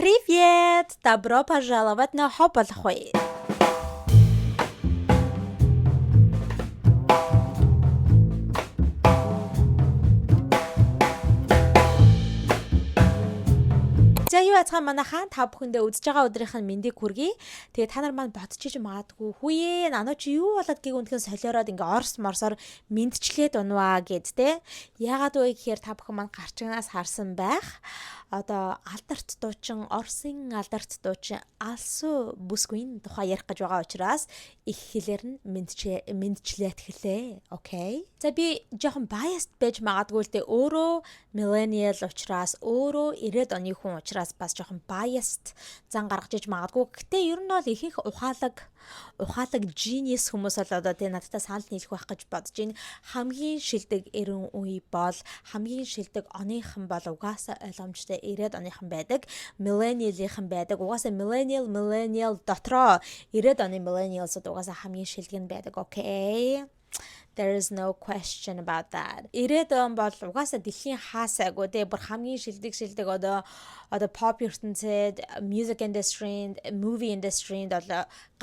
Привет! Добро пожаловать на Хопалхой! За юу яцхан манайхаа та бүхэндээ үзэж байгаа өдрийнх нь мэндийг хүргэе. Тэгээ та нар маань бодчих магадгүй хүүе нанаа чи юу болоод гэг үнхэн солиороод ингээ орс морсоор мэдчлээд унваа гэд те. Яагаад вэ гэхээр та бүхэн маань гарчигнаас харсан байх. Одоо алдарт дуучин Орсын алдарт дуучин Алсу Бүсгүйн тухай ярих гэж байгаа учраас их хэлээр нь мэдчлээд хэлээ. Окей. За би жоохон biased байж магадгүй л дээ өөрөө millennial учраас өөрөө 90-ад оны хүн учраас бас жоохон biased зан гаргаж иж магадгүй. Гэтэ ер нь бол ихэнх ухаалаг genius хүмүүс бол одоо тэ надтай санал нийлэх байх гэж бодож байна. Хамгийн шилдэг 90 үе бол хамгийн шилдэг оныхан бол угаасаа ойлгомжтой 90-ад оныхан байдаг. Millennial-ийнхэн байдаг. Угаасаа millennial дотроо 90-ад оны millennials-д угаасаа хамгийн шилдэг нь байдаг. Okay. There is no question about that. 90-ад он бол угаасаа дэлхийн хаасаагүй те бүр хамгийн шилдэг одоо pop ертөнцид music industry, movie industry бол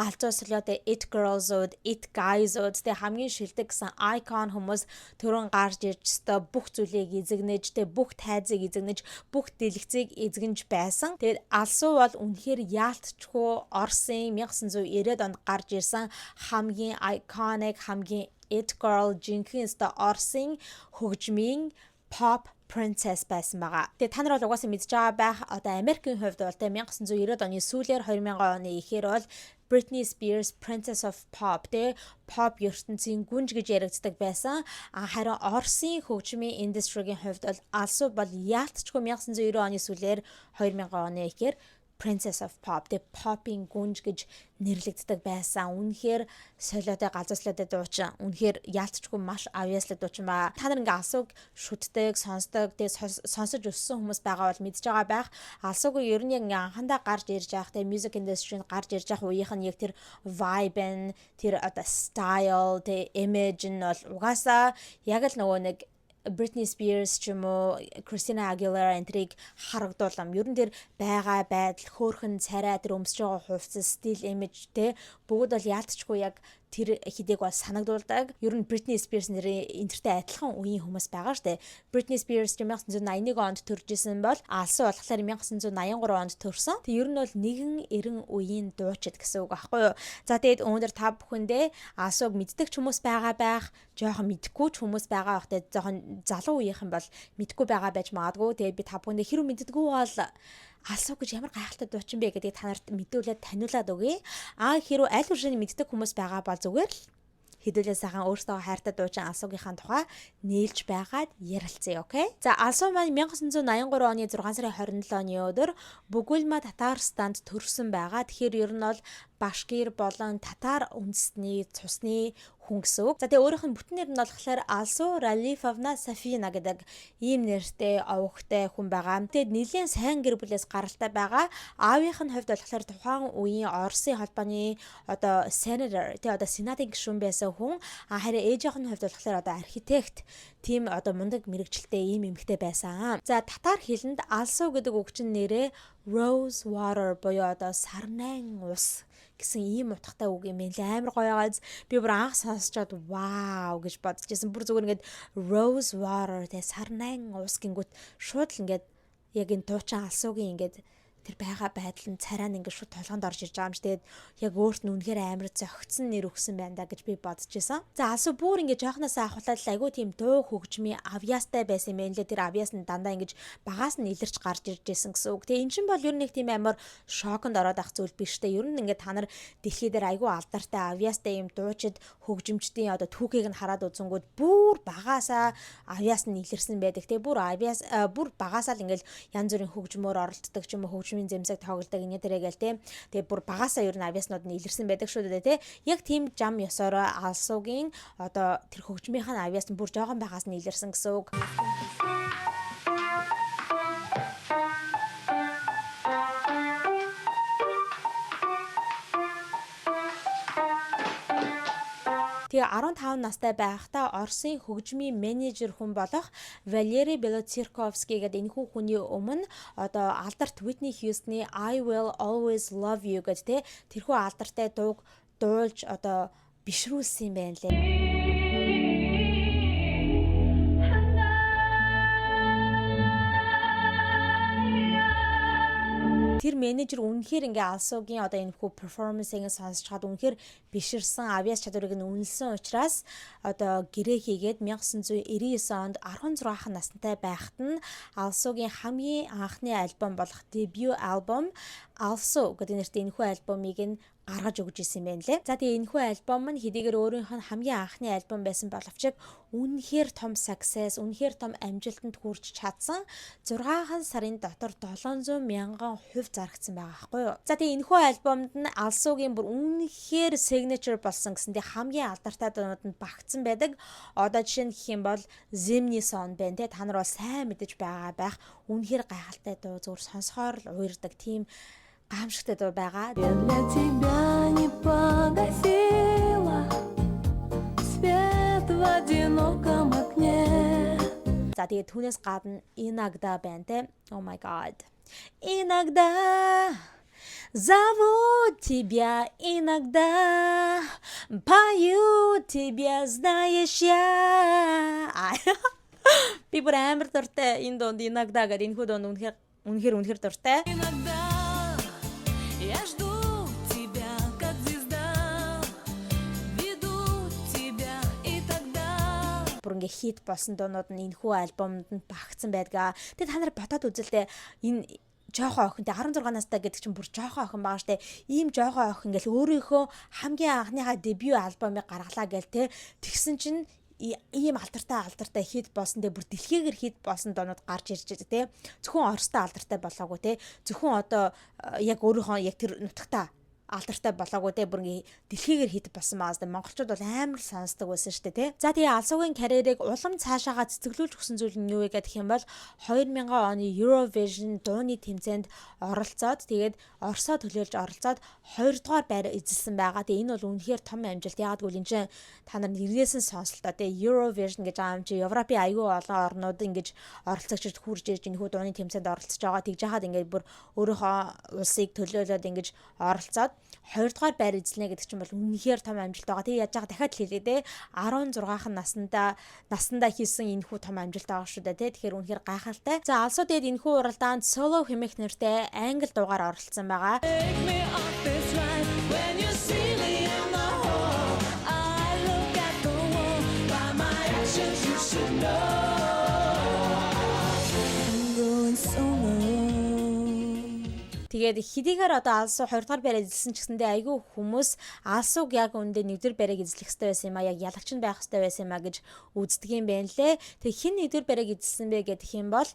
галзууслаад it girls-ууд, it guys-ууд те хамгийн шилдэг гэсэн icon хүмүүс төрөн гарч ирж өстой бүх зүйлийг эзэгнэж те бүх тайзыг эзэгнэж бүх дэлгэцийг эзэгнэж байсан. Тэгээд Алсу бол үнэхээр яалтчгүй Орсын 1990-ад онд гарч ирсэн хамгийн iconic хамгийн it girl жинхэнэ Орсын хөгжмийн pop princess байсан байгаа. Тэгээ та нар бол угаасаа мэдж байгаа байх одоо Америкийн хувьд бол 1990-ад оны сүүлээр 2000 оны эхээр бол Britney Spears Princess of Pop тэ pop ертөнцийн гүнж гэж яригддаг байсан. Харин Орсын хөгжмийн индастригийн хувьд бол Алсу бол яалтчгүй 1990 оны сүүлээр 2000 оны эхээр Princess of Pop the popping гүнж гэж нэрлэгддэг байсан. Үнэхээр солиотой галзууслаатай дуучин. Үнэхээр яалтчгүй маш авьяаслаг дуучин ба. Та нар ингээ Алсуг шүтдэг, сонсдог, тэгээ сонсож өссөн хүмүүс байгаа бол мэдж байгаа байх. Алсуг ер нь яг ингээ анхандаа гарч ирж байгаа те music industry-нд гарч ирж байгаа үеийнх нь яг тэр vibe, тэр одоо style, тэ image нь бол угаасаа яг л нөгөө нэг Britney Spears ч юм уу Christina Aguilera энтриг харагдуулам. Ер нь тэр байгаа байдал, хөөрхөн царай, тэр өмсөж байгаа хувцас, стил, имиж те бүгд бол яалтчгүй яг тэр хидэг бол санагдуулдаг. Ер нь Britney Spears нэрийн энтертэй адилхан үеийн хүмүүс байгаа штэ. Britney Spears 1981 онд төржсэн бол Алсу болохоор 1983 онд төрсөн. Тэг ер нь бол нэгэн 90 үеийн дуучид гэсэн үг аахгүй юу. За тэгээд өнөөдөр та бүхэндээ Алсуг мэддэг ч хүмүүс байгаа байх, жоохон мэдгүй ч хүмүүс байгаа байх. Тэгээд жоохон залуу үеийнхэн бол мэдгүй байгаа байж магадгүй. Тэгээд би та бүхэндээ хэрэг мэддэггүй бол Алсу гэж ямар гайхалтай дуучин бэ гэдгийг та нарт мэдүүлээд таниулаад өгье. Хэрвээ аль бүршийн мэддэг хүмүүс байгаа бол зүгээр л хэдүүлээ сайхан өөртөө хайртай дуучин Алсугийнхаа тухай нээлж байгаад ярилцъя, окей? За Алсу маань 1983 оны 6 сарын 27 оны өдөр Бугульма Татарстанд төрсөн байгаа. Тэгэхээр ер нь бол Башкир болон татар үндэстний цусны хүн гэсэн үг. За тэгээ өөрийнх нь бүтэн нэр нь болохоор Алсу Ралифовна Сафина гэдэг ийм нэртэй овогтой хүн байгаа. Тэгээд нэлийн сайн гэр бүлээс гаралтай байгаа. Аавынх нь хувьд болохоор тухайн үеийн Оросын холбооны одоо senator тэгээ одоо сенатын гишүүн байсан хүн. Харин ээжийнх нь хувьд болохоор одоо архитект тийм одоо мундаг мэрэгчлээ ийм эмэгтэй байсан. За татар хэлэнд Алсу гэдэг үгчин нэрээ Rose Water буюу одоо сарнайн ус гэсэн ийм утгатай үг юм ээ. Амар гоё байгааз би бүр анх сонсчод вау гэж бодчихсон. Бүр зүгээр ингээд Rose Water тэ сарнайн ус гингүүт шууд л ингээд яг энэ дуучин Алсугийн ингээд тэр байгаа байдал нь царай нь ингээд шууд толгонд орж ирж байгаа юм чи. Тэгээд яг өөрт нь үнэхээр амар зөгцсөн нэр өгсөн байна да гэж би бодож байсан. За Алсу бүр ингээд жоохносоо ахуулаад айгүй тийм дуу хөгжмийн авьяастай байсан юм байна лээ. Тэр авьяас нь дандаа ингээд багаас нь илэрч гарч ирж байсан гэсэн үг. Тэгээ эн чинь бол ер нь нэг тийм амар шоконд ороод ах зүйл биш тэ. Ер нь ингээд та нар дэлхий дээр айгүй алдартай авьяастай юм дуучид хөгжимчдийн одоо түүхийг нь хараад үзэнгүүд бүр багаасаа авьяас нь илэрсэн байдаг. Тэгээ бүр багаасаа л ингээд янз бүрийн хөгжмөөр оролцдог ч юм уу хөгжмийн зэмсэг тоглодог инээ тэрэгэл тэ. Тэгээ бүр багаасаа ер нь авьяаснууд нь илэрсэн байдаг шүү дээ тэ. Яг тийм жам ёсороо Алсугийн одоо тэр хөгжмийнх нь авьяас нь бүр жоохон багаас нь илэрсэн гэсэн үг. Тэгээ 15 настай байхдаа Оросын хөгжмийн менежер хүн болох Валерий Белоцерковский гэдэг энэхүү хүний өмнө одоо алдарт Whitney Houston-ы I Will Always Love You гэдэг тэрхүү алдартай дууг дуулж одоо бишрүүлсэн юм байна лээ. Тэр менежер үнэхээр ингээ Алсуугийн одоо энэ хүү перформансыг сонсч чад үнэхээр биширсэн авьяас чадварыг нь үнэлсэн учраас одоо гэрээ хийгээд 1999 онд 16 настай байхад нь Алсуугийн хамгийн анхны альбом болох дебют альбом Алсуу гэдэг нэртэй энэхүү альбомыг нь гаргаж өгч ирсэн юм байна лээ. За тэгээ энэхүү альбом нь хэдийгээр өөрийнх нь хамгийн анхны альбом байсан боловч үнэхээр том success, үнэхээр том амжилтанд хүрч чадсан. 6 сарын дотор 700,000 хувь зарагдсан байгаа байхгүй юу. За тэгээ энэхүү альбомд нь Алсуугийн бүр үнэхээр signature болсон гэсэн тэгээ хамгийн алдартай дуунууд нь багтсан байдаг. Одоо жишээ нь гэх юм бол Zimny Son байна те. Та нар бол сайн мэдэж байгаа байх. Үнэхээр гайхалтай дуу зүгээр сонсохоор л уурдаг тийм гамшигтай дуу байгаа. Я для тебя не погасила свет в одиноком окне. За тэгээ түүнээс гадна Иногда байна те. Oh my god. Иногда зову тебя, иногда пою тебя, знаешь я. Би бүр амар дуртай энэ дуунд Иногда гэдэг энэхүү дуунд үнэхээр дуртай. Я жду тебя, как звезда, веду тебя и тогда. Бүр ингээ хит болсон дуунууд нь энэхүү альбомд нь багтсан байдгаа. Тэгээ та нар бодоод үзэлтэй энэ жоохон охин тэ 16 настай гэдэг чинь бүр жоохон охин байгаа штэ. Ийм жоохон охин ингээл өөрийнхөө хамгийн анхныхаа дебют альбомыг гаргалаа гээл те. Тэгсэн чинь ийм алдартай хит болсон те бүр дэлхийгээр хит болсон доонууд гарч ирж байгаа те. Зөвхөн Оростой алдартай болоогүй те. Зөвхөн одоо яг өөрийнхөө яг тэр нутагтаа алдартай болоогүй те бүр ингээ дэлхийгээр хит болсон маас те монголчууд бол амар сонсдог байсан шүү дээ те. За тэгээ Алсуугийн карьерийг улам цаашаага цэцгэлүүлж өгсөн зүйл нь юу вэ гэх юм бол 2000 оны Eurovision дууны тэмцээнд оролцоод тэгээд Оросоо төлөөлж оролцоод 2 дугаар байр эзэлсэн байгаа. Тэгээ энэ бол үнэхээр том амжилт. Яагаад гэвэл энэ чинь та нар нэрнээс нь сонслоо те Eurovision гэж байгаа юм чи Европын аюул олон орнууд ингэж оролцогч хурж ирж энэ хүү дууны тэмцээнд оролцож байгаа. Тэгж яхад ингээд бүр өөрийнхөө улсыг төлөөлөөд ингэж оролцоод 2 дугаар байр эзлэнэ гэдэг чинь бол үнэхээр том амжилт байгаа. Тэгээ яаж байгаа дахиад хэлээ те 16 наснда хийсэн энэ хүү том амжилт байгаа шүү дээ те. Тэгэхээр үнэхээр гайхалтай. За Алсуу тэгээд энэ хүү уралдаанд solo хэмээх нэртэй англи дуугаар оролцсон байгаа. Тэгээд хэдийгээр одоо Алсуу 2 дугаар байраа эзэлсэн ч гэсэндээ айгүй хүмүүс Алсууг яг үндэ 1-р байрыг эзлэх хэрэгтэй байсан юм а, яг ялагч нь байх хэрэгтэй байсан юм а гэж үздэг юм байна лээ. Тэг хин 1-р байрыг эзэлсэн бэ гэдэг юм бол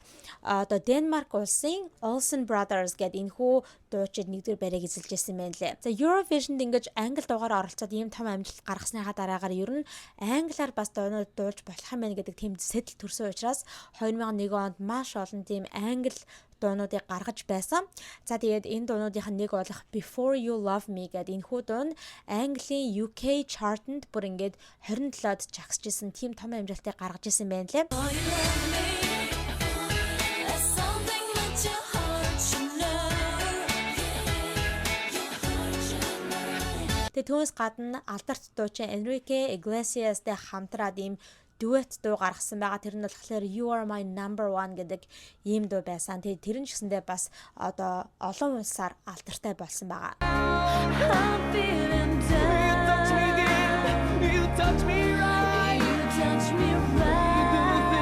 одоо Денмарк улсын Olsen Brothers гэдэг энэхүү дуучид 1-р байрыг эзэлж байсан байна лээ. За Eurovision-д ингэж англи дуугаар оролцоод ийм том амжилт гаргасныхаа дараагаар ер нь англиар бас дуунууд дуулж болох юм байна гэдэг тийм сэтэл төрсөн учраас 2001 онд маш олон тийм англи дуунуудыг гаргаж байсан. За тэгээд энэ дуунуудын нэг болох Before You Love Me гэдэг энэхүү дуун Английн UK chart-нд бүр ингээд 27-д жагсажсэн тийм том амжилтыг гаргаж ирсэн байна лээ. Тэгээд түүнээс гадна алдарт дуучин Enrique Iglesiasтэй хамтраад ийм дуэт дуу гаргасан байгаа. Тэр нь болохоор You Are My Number One гэдэг ийм дуу байсан. Тэгээд тэр нь ч гэсэндээ бас одоо олон улсаар алдартай болсон байгаа.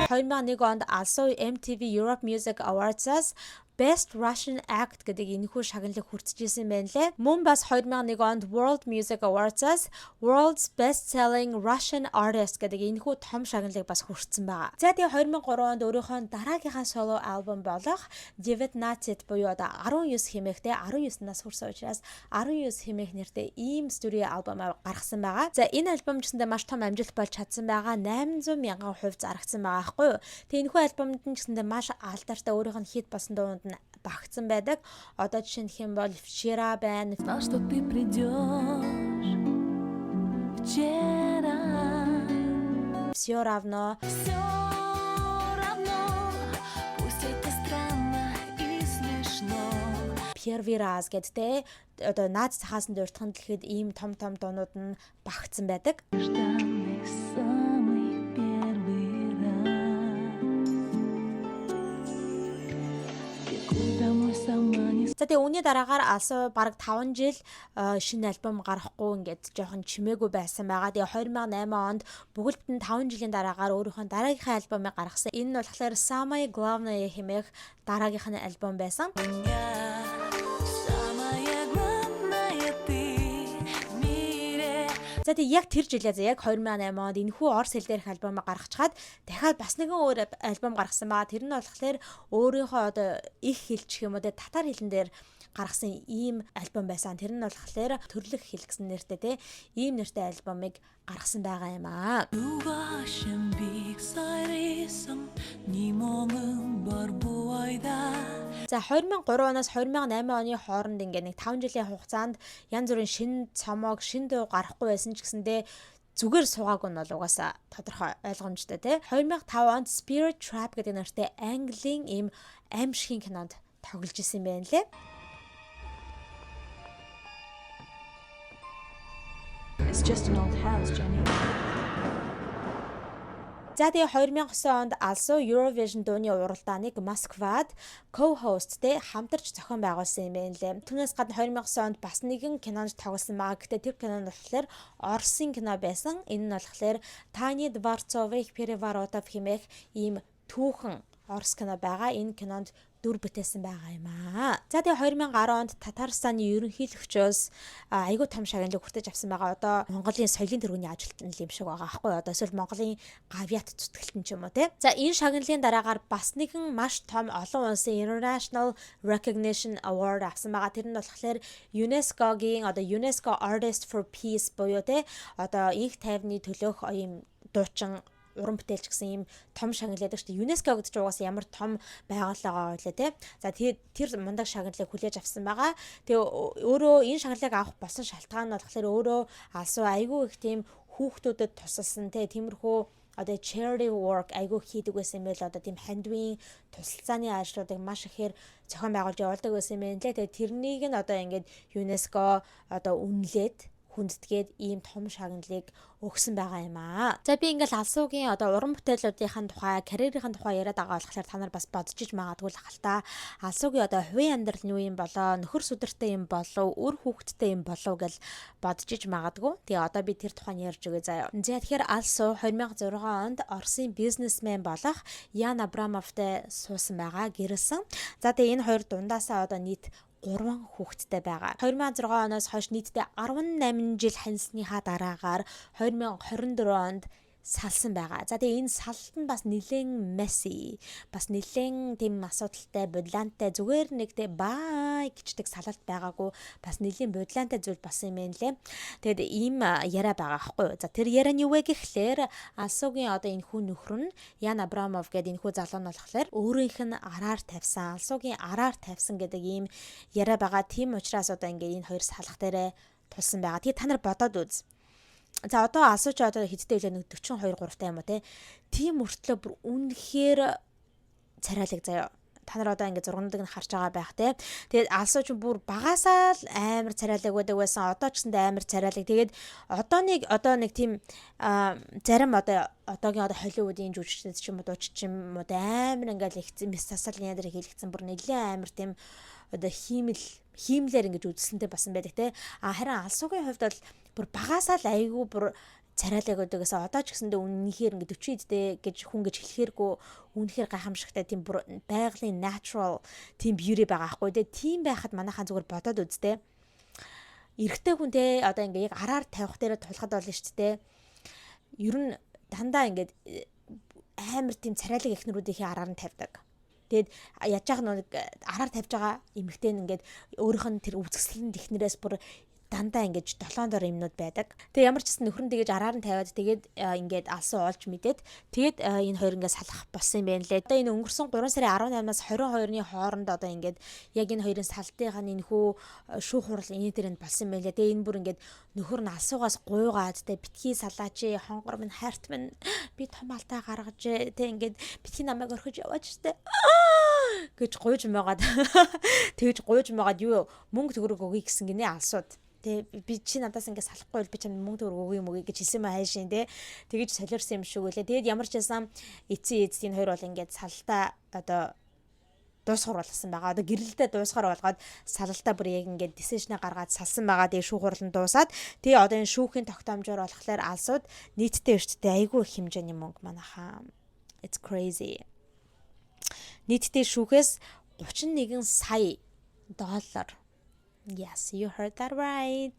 2001 онд Алсуу MTV Europe Music Awards-аас Best Russian Act гэдэг энэхүү шагналыг хүртэж ирсэн байна лээ. Мөн бас 2001 онд World Music Awards-аас World's Best Selling Russian Artist гэдэг энэхүү том шагналыг бас хүртсэн байгаа. За тэгээ 2003 онд өөрийнхөө дараагийнхаа соло альбом болох 19 буюу одоо 19 хэмээгтэй 19 нас хүрсэн учраас 19 хэмээх нэртэй ийм студио альбом гаргасан байгаа. За энэ альбом гэсэндээ маш том амжилт болж чадсан байгаа. 800,000 хувь зарагдсан байгаа байхгүй юу? Тэгээ энэхүү альбомд нь гэсэндээ маш алдартай өөрийнх нь хит болсон дуунд багтсан байдаг. Одоо жишээ нь хэм бол Вчера байна. Знал, что ты придешь вчера. Всё равно. Все равно, пусть это странно и смешно. Первый раз гэдтэй одоо наад цахаасан дуртахын дэлхэд ийм том дуунууд нь багтсан байдаг. Нежданный самый первый раз. Бегу домой сама не За тэгээ үүний дараагаар алсуу бараг 5 жил шинэ альбом гаргахгүй ингээд жоохон чимээгүй байсан байгаа. Тэгээ 2008 онд бүгд бүтэн 5 жилийн дараагаар өөрийнхөө дараагийнхаа альбомыг гаргасан. Энэ нь болохоор Самая главная хэмээх дараагийнх нь альбом байсан. самая главная ты в мире. За тэгээ яг тэр жилээ яг 2008 онд энэхүү орс хэл дээрх альбомыг гаргачаад дахиад бас нэгэн өөр альбом гаргасан байгаа. Тэр нь болохоор өөрийнхөө одоо их хэлчих юм уу татар хэлэн дээр гаргасан ийм альбом байсан. Тэр нь болохоор төрлөх хэл гэсэн нэртэй те ийм нэртэй альбомыг гаргасан байгаа юм аа. Ювашин биг сайрисан нимон бар буайда. За 2003 оноос 2008 оны хооронд ингээд нэг 5 жилийн хугацаанд янз бүрийн шин цомог, шин дуу гарахгүй байсан ч гэсэндээ зүгээр суугаагүй нь бол угаасаа тодорхой ойлгомжтой тий. 2005 онд Spirit Trap гэдэг нэртэй Английн ийм аимшигын кинонд тоглож исэн юм байна лээ. It's just an old house, Jenny. За тэгээ 2009 онд алсуу Eurovision дууны уралдааныг Москвад co-hostтэй хамтарч зохион байгуулсан юм байна лээ. Түүнээс гадна 2009 онд бас нэгэн кинонд тоглосон маа. Гэтэ тэр кинонд болохоор Оросын кино байсан. Энэ нь болохоор Tanya Dvorцовых переворотов хэмээх ийм түүхэн Орос кино байгаа. Энэ кинонд дүр бүтээсэн байгаа юм аа. За тэгээ 2010 онд Татарстаны ерөнхийлөгчөөс айгүй том шагналыг хүртэж авсан байгаа. Одоо Монголын соёлын тэргүүний ажилтан юм шиг байгаа аахгүй. Одоо эсвэл Монголын гавьяат зүтгэлтэн ч юм уу те. За энэ шагналын дараагаар бас нэгэн маш том олон улсын International Recognition Award авсан байгаа. Тэр нь болохоор UNESCO-гийн одоо UNESCO Artist for Peace буюу те одоо инх тайвны төлөөх ийм дуучин уран бүтээлч гэсэн ийм том шагнал байдаг шүү дээ. ЮНЕСКО гэдэг чинь угаасаа ямар том байгууллага байлаа тий. За тэр мундаг шагналыг хүлээж авсан байгаа. Тэгээ өөрөө энэ шагналыг авах болсон шалтгаан нь болохоор өөрөө алсуу айгүй их тийм хүүхдүүдэд тусалсан тий. Тиймэрхүү одоо charity work айгүй хийдэг байсан юм байл. Одоо тийм хандивын тусалцааны ажлуудыг маш ихээр зохион байгуулж явуулдаг байсан юм байна лээ. Тэгээ тэрнийг нь одоо ингээд ЮНЕСКО одоо үнэлээд хүндэтгээд ийм том шагналыг өгсөн байгаа юм аа. За би ингээл алсуугийн одоо уран бүтээлүүдийн тухай, карьерийн тухай яриад байгаа болохоор та нар бас бодож иж магадгүй л хальтаа. Алсуугийн одоо хувийн амьдрал нь юу юм болоо, нөхөр сүдэртэй юм болов, үр хүүхэдтэй юм болов гэж бодож иж магадгүй. Тэгээ одоо би тэр тухайн ярьж өгье заяа. За тэгэхээр алсуу 2006 онд Оросын бизнесмен болох Ян Абрамовтай суусан байгаа, гэрэлсэн. За тэгээ энэ хоёр дундаасаа одоо нийт 3 хүүхэдтэй байгаа. 2006 оноос хойш нийтдээ 18 жил ханьсныхаа дараагаар 2024 онд салсан байгаа. За тэгээ энэ салт нь бас нэлээд messy, бас нэлээд тийм асуудалтай, бодлоонтой зүгээр нэг тэ бай гэждэг салалт байгаагүй, бас нэлээд бодлоонтой зүйл болсон юм байна лээ. Тэгээд ийм яриа байгаа байхгүй юу. За тэр яриа нь юу вэ гэхлээр алсуугийн одоо энэ хүн нөхөр нь Ян Абрамов гэдэг энэ хүү залуу нь болохоор өөрийнх нь араар тавьсан, алсуугийн араар тавьсан гэдэг ийм яриа байгаа. Тийм учраас одоо ингээд энэ хоёр салах дээрээ тулсан байгаа. Тэгээ та нар бодоод үз. За одоо алсууч одоо хэдтэй үлээ нэг 42 3 юм уу те. Тийм мөртлөө бүр үнэхээр царайлаг заяа. Та нар одоо ингэ зургуудыг нь харж байгаа байх те. Тэгээд алсууч бүр багасаа л амар царайлаг байдаг байсан. Одоо ч гэсэндээ амар царайлаг. Тэгээд одоо нэг тийм зарим одоогийн Холливуудын жүжигчдүүд ч юм уу дууч ч юм уу амар ингээл ихсэн мис тасалны ядар хийлгцэн бүр нэлээд амар тийм одоо хиймлэр ингэж үзэлсэнтэй басан байдаг те. Харин алсуугийн хувьд бол бүр багасаа л айгүй бүр царайлаг өдөгөөс одоо ч гэсэндээ үнэнхээр ингэ 40 идтэй гэж хүн гэж хэлэхээргүй үнэнхээр гайхамшигтай тийм бүр байгалийн natural тийм beauty байгаа хгүй те. Тийм байхад манайхаа зүгээр бодоод үзтээ. Эрэгтэй хүн те одоо ингэ яг араар тавих дээр тулахад болно шүү дээ. Ер нь дандаа ингэ амар тийм царайлаг эхнэрүүдийнхээ араар нь тавьдаг. Тэгэд яаж яах нэг араар тавьж байгаа эмэгтэй нь ингээд өөрийнх нь тэр үзэсгэлэн технэрээс бүр дандаа ингэж 7 дор юмнууд байдаг. Тэгээ ямар ч гэсэн нөхөр нь тэгэж араар нь тавиад тэгээд ингээд алсуу олж мэдээд тэгээд энэ хоёр ингээд салах болсон юм байна лээ. Одоо энэ өнгөрсөн 3 сарын 18-наас 22-ны хооронд одоо ингээд яг энэ хоёрын салтынхаа энэхүү шүүх хурал энэ дээр нь болсон юм байна лээ. Тэгээ энэ бүр ингээд нөхөр нь алсуугаас гуйгаад тэ битгий салаач хонгор минь хайрт минь би том алтаа гаргаж тэ ингээд битгий намайг орхиж яваач тэ гэж гуйж байгаад тэгж гуйж байгаад юу мөнгө төгрөг өгье гэсэн гинэ алсууд. Тэ би чи надаас ингэ салахгүй бол би чамд мөнгө төгрөг өгье мөгий гэж хэлсэн мэ хайшин тэ тэгэж солиорсон юм шиг үлээ. Тэгээд ямар ч байсан эцсийн энэ хоёр бол ингэ салтаа одоо дуусгар болгосон байгаа. Одоо гэрэлдээ дуусгар болгоод салтаа бүр яг ингэ decision гаргаад салсан байгаа. Тэгээд шүүх хурлан дуусаад тэгээд одоо энэ шүүхийн тогтоомжоор болохоор алсууд нийтдээ өртдөө айгүй их хэмжээний мөнгө манайхаа. It's crazy. Нийтдээ шүүхээс 31 сая доллар. Yes, you heard that right.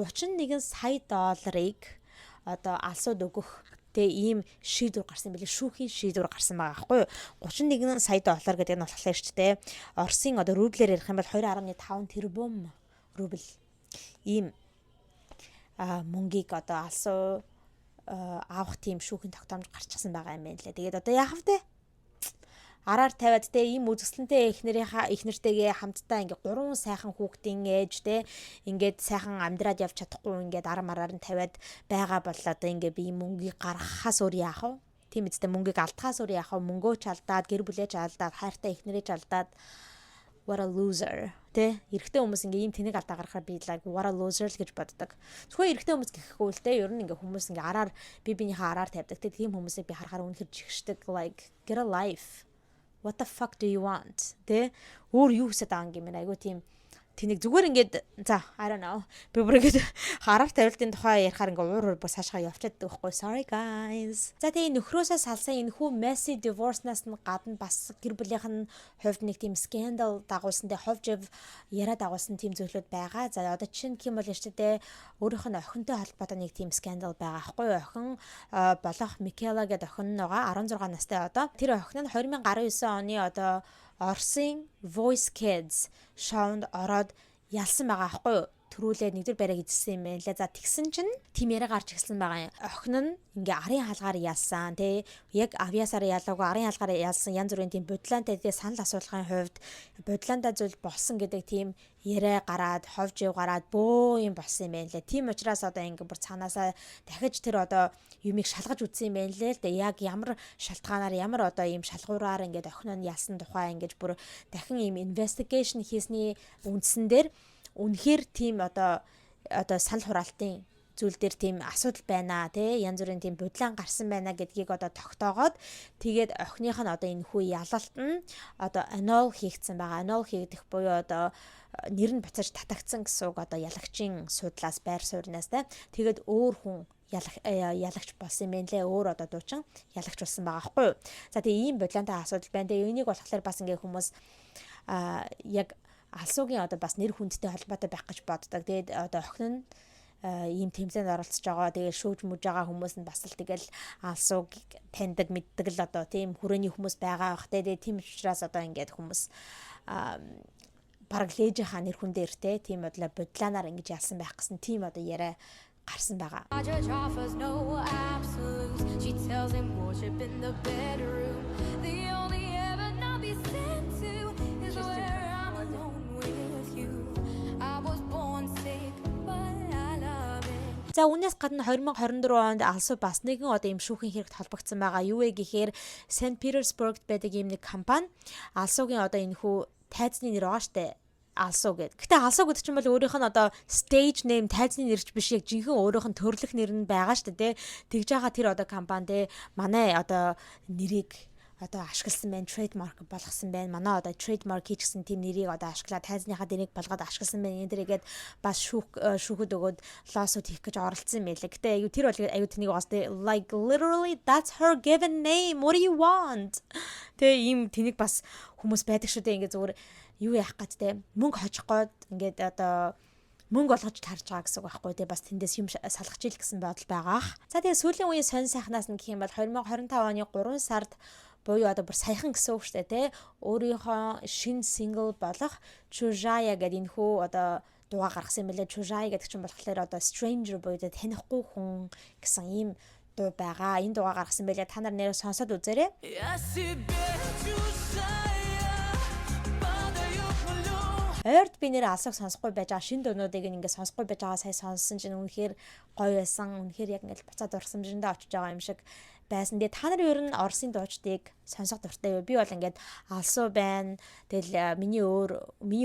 31 сая долларыг одоо алсууд өгөх тэгээ ийм шийдвэр гарсан билээ. Шүүхийн шийдвэр гарсан байгаа байхгүй юу? 31 сая доллар гэдэг нь болохоор ч тийм Оросын одоо рублээр ярих юм бол 2.5 тэрбум рубль. Ийм мөнгийг одоо алсуу авах тийм шүүхийн тогтоомж гарчихсан байгаа юм байна лээ. Тэгээд одоо яах вэ? Араар тавиад те ийм үзэсгэлэнтэй эхнэртэйгээ хамтдаа ингээ 3 сайхан хүүхдийн ээж те ингээд сайхан амьдраад явж чадахгүй ингээд ар мараар нь тавиад байгаа бол одоо ингээ би мөнгийг гаргахаас өөр яах вэ? Тийм үстэй мөнгийг алдахаас өөр яах вэ? Мөнгөө ч алдаад, гэр бүлээ ч алдаад, хайртай эхнэрээ ч алдаад what a loser те эрэгтэй хүмүүс ингээ ийм тэнэг алдаа гаргахаар би like what a loser л гэж боддог. Зөвхөн эрэгтэй хүмүүс гэхгүй л те ер нь ингээ хүмүүс ингээ араар бибинийхээ араар тавьдаг те тийм хүмүүсийг би харахаар үнэхээр жигшдэг like get a life. What the fuck do you want? Тэ өөр юу хүсэж байгаа юм бэ? Айгу тийм тэнэг зүгээр ингээд за I don't know. Би бүр ингээд хараар тавилтын тухай ярихаар ингээд уур бус хаашгаа явчихад байхгүй. Sorry guys. За тэгээ нөхрөөсөө салсан энэ хүү messy divorce-наас нь гадна бас гэр бүлийнх нь хувьд нэг тийм scandal дагуулсан тэ ховжив яриа дагуулсан тийм зүйлүүд байгаа. За одоо чинь гэх юм бол ярьчтэй өөрийнх нь охинтой холбоотой нэг тийм scandal байгаа байхгүй юу? Охин болох Микела гэдэг охин нь байгаа 16 настай одоо. Тэр охин нь 2019 оны одоо Оросын Voice Kids шоунд ороод ялсан байгаа аахгүй юу? Төрүүлээд нэгдүгээр барайг эзэлсэн юм байна лээ. За тэгсэн чинь тийм яриа гарч ирсэн байгаа юм. Охин нь ингээ арын хаалгаар ялсан тий. Яг авьяасаар ялаагүй арын хаалгаар ялсан янз бүрийн тийм бодлоонтой тий санал асуулгын хувьд бодлоонтой зүйл болсон гэдэг тийм яриа гараад ховж ив гараад бөө юм болсон юм байна лээ. Тийм учраас одоо ингээ бүр цаанаасаа дахиж тэр одоо юмыг шалгаж үзсэн юм байна лээ л дээ. Яг ямар шалтгаанаар ямар одоо ийм шалгуураар ингээд охин нь ялсан тухай ингээд бүр дахин ийм investigation хийсний үндсэн дээр үнэхээр тийм одоо санал хураалтын зүйл дээр тийм асуудал байна тий янз бүрийн тийм бодлон гарсан байна гэдгийг одоо тогтоогоод тэгээд охиных нь одоо энэ хүү ялалт нь одоо annul хийгдсэн байгаа. Annul хийгдэх буюу одоо нэр нь буцааж татагдсан гэсэн үг одоо ялагчийн судлаас байр сууриас тэгээд өөр хүн ялагч болсон юм байна лээ. Өөр одоо дуучин ялагч болсон байгаа байхгүй юу. За тэгээ ийм бодлонтой асуудал байна. Тэгээ энийг болохоор бас ингээ хүмүүс яг алсуугийн одоо бас нэр хүндтэй холбоотой байх гэж боддог. Тэгээд одоо охин нь ийм тэмцээнд оролцож байгаа. Тэгээд шүүж мүж байгаа хүмүүс нь бас л тэгэл алсууг таньдаг мэддэг л одоо тийм хүрээний хүмүүс байгаа бах. Тэгээд тийм учраас одоо ингээд хүмүүс бараг лээжийнхаа нэр хүн дээр те тийм бодлоонаар ингэж ялсан байх гэсэн тийм одоо яриа гарсан байгаа. Judge offers no absolutes. She tells him worship in the bedroom. The only heaven I'll be sent to is where I'm alone with you. I was born sick, but I love it. За үүнээс гадна 2024 онд алсуу бас нэгэн одоо ийм шүүхийн хэрэгт холбогдсон байгаа. Юу вэ гэхээр St. Petersburgд байдаг ийм нэг компани алсуугийн одоо энэ хүү тайзны нэр байгаа штэ. Алсуу гэд. Гэтэ алсуу гэдэг чинь бол өөрийнх нь одоо stage name тайзны нэрч биш яг жинхэнэ өөрийнх нь төрлөх нэр нь байгаа штэ тий. Тэгж байгаа тэр одоо компани тий манай одоо нэрийг одоо ашигласан байна, trademark болгосон байна. Манай одоо trademark хийчихсэн тийм нэрийг одоо ашиглаад тайзныхаа дэрийг болгоод ашигласан байна. Энэ дэрийгээд бас шүүхэд өгөөд lawsuit хийх гэж оролцсон байлаа. Гэтэ тэр бол аюу тэнийг бас like literally that's her given name. What do you want? Тэ ийм тэнийг бас хүмүүс байдаг шүү дээ. Ингээ зүгээр юу яах гээд те мөнгө хожих гээд ингээд одоо мөнгө олгож тарж байгаа гэсэн үг байхгүй те бас тэндээс юм салгах жил гэсэн бодол байгаа. За тэгээ сүүлийн үеийн сонь сайхнаас нь гэх юм бол 2025 оны 3 сард буюу одоо бүр саяхан гэсэн үг шүү дээ те. Өөрийнхөө шинэ сингл болох Чужая гэдэг энэ хүү одоо дууга гаргасан юм байлаа. Чужая гэдэг чинь болохоор одоо stranger буюу танихгүй хүн гэсэн ийм дуу байгаа. Энэ дууга гаргасан байлаа. Та нар нэрээ сонсоод үзээрэй. Ойрд би нэр алсаг сонсохгүй байж байгаа шинэ дуунуудыг ингээд сонсохгүй байж байгаа сая сонссон чинь үнэхээр гоё байсан. Үнэхээр яг ингээд буцаад урсамжиндаа очиж байгаа юм шиг байсан. Тэгээ та нар ер нь Оросын дуучдыг сонсох дуртай юу? Би бол ингээд алсуу байна. Тэгэл миний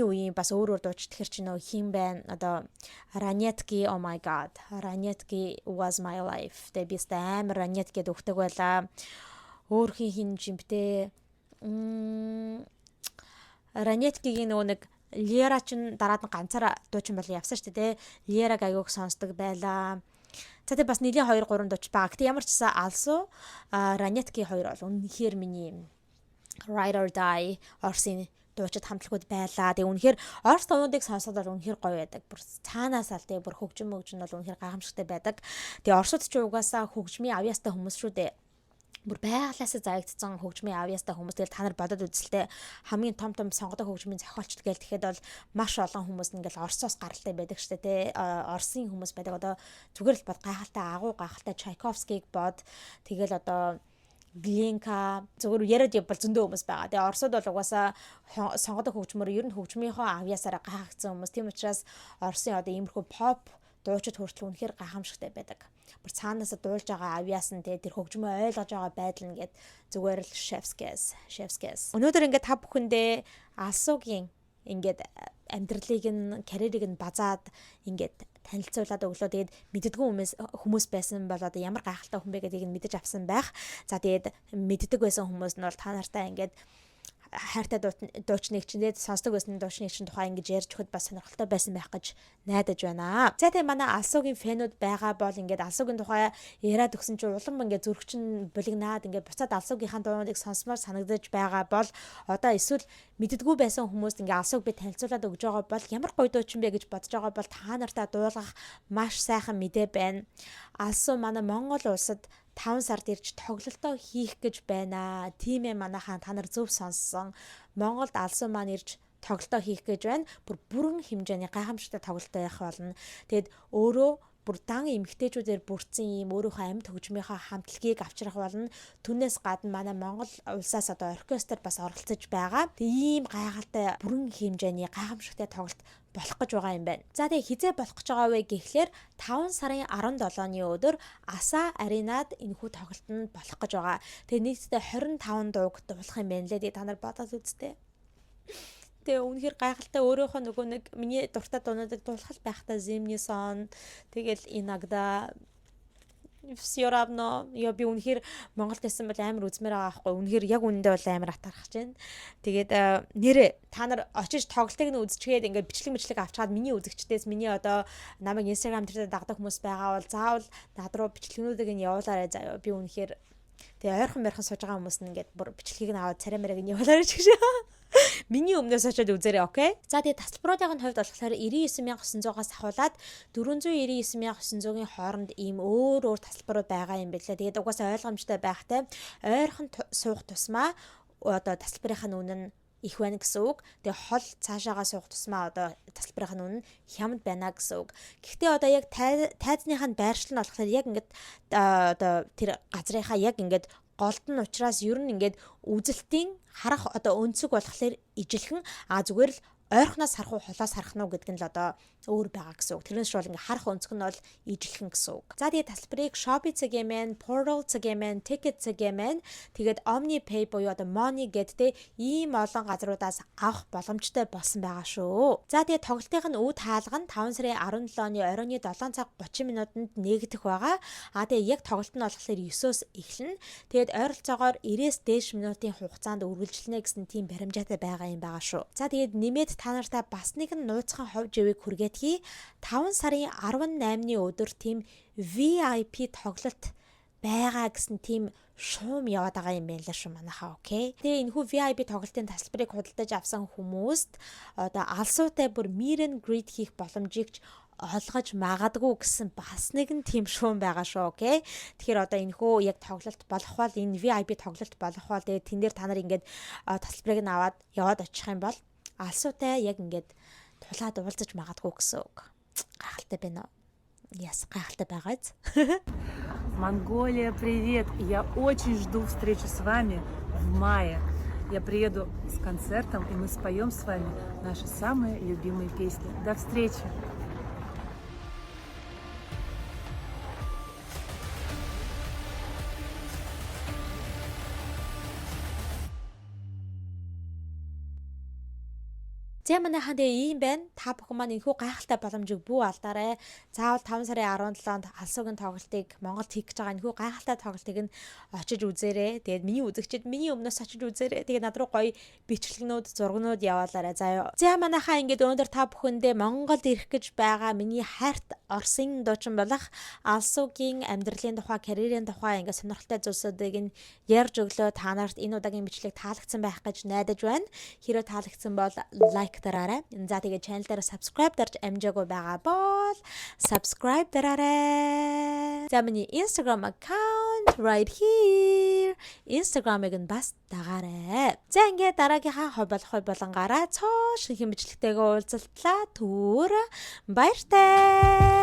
үеийн бас өөр дууч тэгэхэр чи нөө хин байна. Одоо Ранетки, oh my god. Ранетки was my life. Тэгээ би амар Ранетки гэдэг өгдөг байлаа. Өөр хин жимтэй. Ранеткигийн нөгөө нэг Лера чин дараад нь ганцаараа дуучин бол явсан шүү дээ. Лераг аяг сонсдог байлаа. За тэг бас нэлийн 2 3 дууч байгаа. Гэтэ ямар ч гэсэн алсуу Ранетки хоёр бол үнэхээр миний ride or die Оросын дуучид хамтлагууд байлаа. Тэг үнэхээр Орос дуунуудыг сонсоод бол үнэхээр гоё байдаг. Бүр цаанаас аль тэг бүр хөгжим бол үнэхээр гайхамшигтай байдаг. Тэг Оросууд ч угаасаа хөгжмийн авьяастай хүмүүс шүү дээ. Бүр байгалаасаа заагдсан хөгжмийн авьяастай хүмүүс. Тэгэл та нар бодоод үзэлтэй хамгийн том сонгодог хөгжмийн зохиолч гээл тэгэхэд бол маш олон хүмүүс ингээл Оросоос гаралтай байдаг штэ тий. Оросын хүмүүс байдаг. Одоо зүгээр л бод гайхалтай агуу гайхалтай Чайковскийг бод тэгэл одоо Гленка зөвхөн яриад явбал зөндөө хүмүүс байгаа. Тэгээ Оросууд бол угаасаа сонгодог хөгжмөөр ер нь хөгжмийнхөө авьяасаараа гайхагдсан хүмүүс. Тийм учраас Оросын одоо иймэрхүү поп дуучид хүртэл үнэхээр гайхамшигтай байдаг. Бүр цаанаасаа дуулж байгаа авьяас нь тэр хөгжмөө ойлгож байгаа байдал нь гээд зүгээр л chef's. Өнөөдөр ингээд та бүхэндээ алсуугийн ингээд амьдралыг нь карьерийг нь базаад ингээд танилцуулаад өглөө. Тэгээд мэддэггүй хүмүүс байсан бол одоо ямар гайхалтай хүн бэ гэдгийг нь мэдэж авсан байх. За тэгээд мэддэг байсан хүмүүс нь бол та нартай ингээд хайртай дуучныг чинь тэгээд сонсдог байсан дуучныг чинь тухай ингэж ярьж өгөхөд бас сонирхолтой байсан байх гэж найдаж байна. За тэгээд манай алсуугийн фэнүүд байгаа бол ингээд алсуугийн тухай яриад өгсөн чинь улам ингээд зүрх чинь булигнаад ингээд буцаад алсуугийнхаа дуунуудыг сонсмоор санагдаж байгаа бол одоо эсвэл мэддэггүй байсан хүмүүст ингээд алсууг би танилцуулаад өгж байгаа бол ямар гоё дуучин бэ гэж бодож байгаа бол та нартай дуулгах маш сайхан мэдээ байна. Алсуу манай Монгол улсад 5 сард ирж тоглолтоо хийх гэж байна. Тийм ээ манайхаа та нар зөв сонссон. Монголд алсуу маань ирж тоглолтоо хийх гэж байна. Бүрэн хэмжээний гайхамшигтай тоглолтоо явах болно. Тэгэд өөрөө бүр дан эмгтээчүүдээр бүрдсэн ийм өөрийнхөө амьд хөгжмийнхаа хамтлагийг авчрах болно. Түүнээс гадна манай Монгол улсаас одоо оркестр бас оролцож байгаа. Тэгээ ийм гайхалтай бүрэн хэмжээний гайхамшигтай тоглолт болох гэж байгаа юм байна. За тэгээ хизээ болох гэж байгаа вэ гэхлээр 5 сарын 17-ны өдөр Аса аренад энэхүү тоглолт нь болох гэж байгаа. Тэгээ нийтдээ 25 дууг дуулах юм байна лээ. Тэгээ та нар бодоод үзтээ. Тэгээ үнэхээр гайхалтай өөрөөхөө нөгөө нэг миний дуртай дуунуудыг дуулах байхдаа Zimny Son тэгэл иногда все равно би үнэхээр Монголд байсан бол амар үзмээр байгаа байхгүй. Үнэхээр яг үнэндээ бол амар атархаж байна. Тэгээд нэрээ та нар очиж тоглолтыг нь үзчихээд ингээд бичлэг авчгаад миний үзэгчдээс миний одоо намайг Instagram дээр дагдаг хүмүүс байгаа бол заавал над руу бичлэгнүүдийг нь явуулаарай заяа. Би үнэхээр тэгээ ойрхон сууж байгаа хүмүүс нь ингээд бүр бичлэгийг нь аваад царай мэрэг нь явуулаарай ч гэж. Миний өмнөөс очиод үзээрэй, окей? За тэгээ тасалбаруудын хувьд болохоор 99900-аас ахуулаад 499,900-ийн хооронд ийм өөр тасалбарууд байгаа юм байна. Тэгээд угаасаа ойлгомжтой байхтай ойрхон суух тусмаа одоо тасалбарынхаа үнэ нь их байна гэсэн үг. Тэгээ хол цаашаагаа суух тусмаа одоо тасалбарынхаа үнэ нь хямд байна гэсэн үг. Гэхдээ одоо яг тайзныхаа байршил нь болохоор яг ингээд одоо тэр газрынхаа яг ингээд голд нь учраас ер нь ингээд үзэлтийн харах одоо өнцөг болохоор ижилхэн зүгээр л ойрхоноос харах уу холоос харах нь гэдэг нь л одоо өөр байгаа гэсэн үг. Тэрнээс шууд ингээ харах өнцөг нь бол ижилхэн гэсэн үг. За тэгээд тасалбарыг Shopee цагийн Portal цагийн Ticket цагийн тэгээд OmniPay буюу одоо Money гэдтэй ийм олон газруудаас авах боломжтой болсон байгаа шүү. За тэгээд тоглолтын нь үе хаалга нь 5 сарын 17-ны оройн 7 цаг 30 минутанд нэгдэх байгаа. Тэгээд яг тоглолт нь болохоор 9-оос эхэлнэ. Тэгээд ойролцоогоор 90-с дээш минутын хугацаанд үргэлжилнэ гэсэн тийм баримжаатай байгаа юм байгаа шүү. За тэгээд нэмээд та нартай бас нэгэн нууцхан хов живийг хүргээд 5 сарын 18-ны өдөр тийм VIP тоглолт байгаа гэсэн тийм шуум яваад байгаа юм байна л шүү манайхаа, окей. Тэгээ энэхүү VIP тоглолтын тасалбарыг худалдаж авсан хүмүүст одоо алсуутай бүр meet and greet хийх боломжийг олгож магадгүй гэсэн бас нэгэн тийм шуум байгаа шүү. Окей. Тэгэхээр одоо энэ хөө яг тоглолт болох бол энэ VIP тоглолт болох бол тэгээд тэн дээр та нар ингээд тасалбарыг нь аваад яваад очих юм бол алсуутай яг ингээд тулаад уулзаж магадгүй гэсэн үг. Гайхалтай байна уу? Яс гайхалтай байгааз. Монголия, привет! Я очень жду встречи с вами в мае. Я приеду с концертом, и мы споем с вами наши самые любимые песни. До встречи! За манайхан тэгээ ийм байна. Та бүхэн маань энэхүү гайхалтай боломжийг бүү алдаарай. Заавал 5 сарын 17-нд алсуугийн тоглолтыг Монголд хийх гэж байгаа энэхүү гайхалтай тоглолтыг нь очиж үзээрэй. Тэгээд миний үзэгчид миний өмнөөс очиж үзээрэй. Тэгээд над руу гоё бичлэгнүүд, зургнууд явуулаарай. Заа юу. За манайхан ингээд өнөөдөр та бүхэндээ Монголд ирэх гэж байгаа миний хайрт Оросын дуучин болох алсуугийн амьдралын тухай, карьерийн тухай ингээд сонирхолтой зүйлсүүдийг нь ярьж өглөө та нарт энэ удаагийн бичлэг таалагдсан байх гэж найдаж байна. Хэрэв таалагдсан бол лайк дараарай. За тэгээд channel дээр subscribe дарж амжаагүй байгаа бол subscribe дараарай. За миний Instagram account right here. Instagram-ыг нь бас дагаарай. За ингээд дараагийнхаа хой болонгаараа цоо шинхэн бичлэгтэйгээ уулзалтлаа. Түр баяртай.